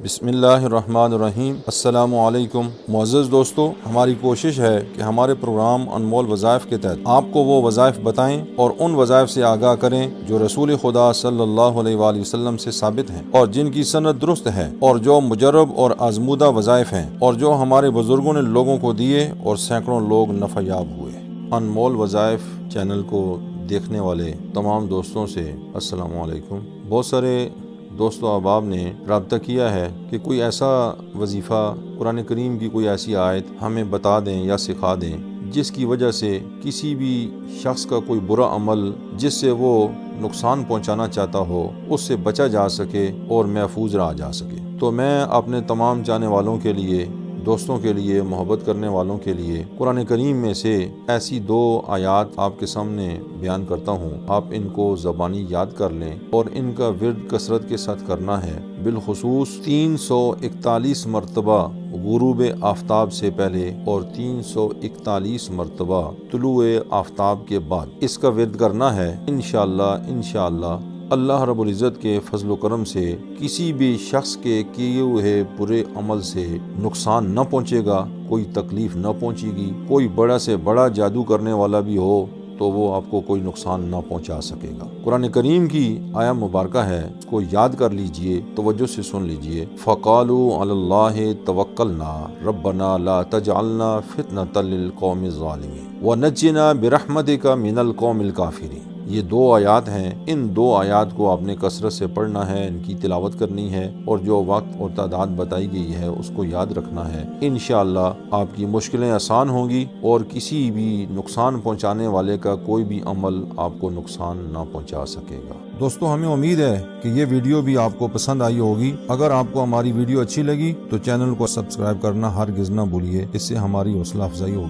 बिस्मिल्लाहिर्रहमानिर्रहीम। अस्सलामु अलैकुम। मुअज़्ज़ज़ दोस्तों, हमारी कोशिश है कि हमारे प्रोग्राम अनमोल वज़ाइफ के तहत आपको वो वज़ाइफ बताएं और उन वज़ाइफ से आगाह करें जो रसूल खुदा सल्लल्लाहु अलैहि वसल्लम से साबित हैं और जिनकी सनद दुरुस्त है और जो मुजर्रब और आज़मूदा वज़ाइफ हैं और जो हमारे बुजुर्गों ने लोगों को दिए और सैकड़ों लोग नफ़याब हुए। अनमोल वज़ाइफ चैनल को देखने वाले तमाम दोस्तों से अस्सलामु अलैकुम। बहुत सारे दोस्तों अहबाब ने रब्ता किया है कि कोई ऐसा वजीफ़ा कुरान करीम की कोई ऐसी आयत हमें बता दें या सिखा दें जिसकी वजह से किसी भी शख्स का कोई बुरा अमल जिससे वो नुकसान पहुंचाना चाहता हो उससे बचा जा सके और महफूज रहा जा सके। तो मैं अपने तमाम चाहने वालों के लिए, दोस्तों के लिए, मोहब्बत करने वालों के लिए कुरान करीम में से ऐसी 2 आयात आपके सामने बयान करता हूँ। आप इनको ज़बानी याद कर लें और इनका विर्द कसरत के साथ करना है। बिलखुसूस 341 मरतबा गुरूब आफ्ताब से पहले और 341 मरतबा तुलुए आफ्ताब के बाद इसका विर्द करना है। इंशाअल्लाह अल्लाह रब्बुल इज़्ज़त के फजल करम से किसी भी शख्स के किए हुए बुरे अमल से नुकसान न पहुंचेगा, कोई तकलीफ न पहुंचेगी। कोई बड़ा से बड़ा जादू करने वाला भी हो तो वो आपको कोई नुकसान न पहुंचा सकेगा। कुरान करीम की आया मुबारका है, उसको याद कर लीजिए, तवज्जो से सुन लीजिए। फ़क़ालू अलल्लाहि तवक्कलना रब्बना ला तजअलना फितनतल लिल कौमिज़ ज़ालिमीन व नज्जिना बिरहमतिका मिनल कौमिल काफ़िरीन। ये 2 आयात हैं। इन 2 आयात को आपने कसरत से पढ़ना है, इनकी तिलावत करनी है और जो वक्त और तादाद बताई गई है उसको याद रखना है। इंशाअल्लाह आपकी मुश्किलें आसान होंगी और किसी भी नुकसान पहुंचाने वाले का कोई भी अमल आपको नुकसान ना पहुंचा सकेगा। दोस्तों, हमें उम्मीद है कि ये वीडियो भी आपको पसंद आई होगी। अगर आपको हमारी वीडियो अच्छी लगी तो चैनल को सब्सक्राइब करना हरगिज़ ना भूलिए, इससे हमारी हौसला अफजाई होगी।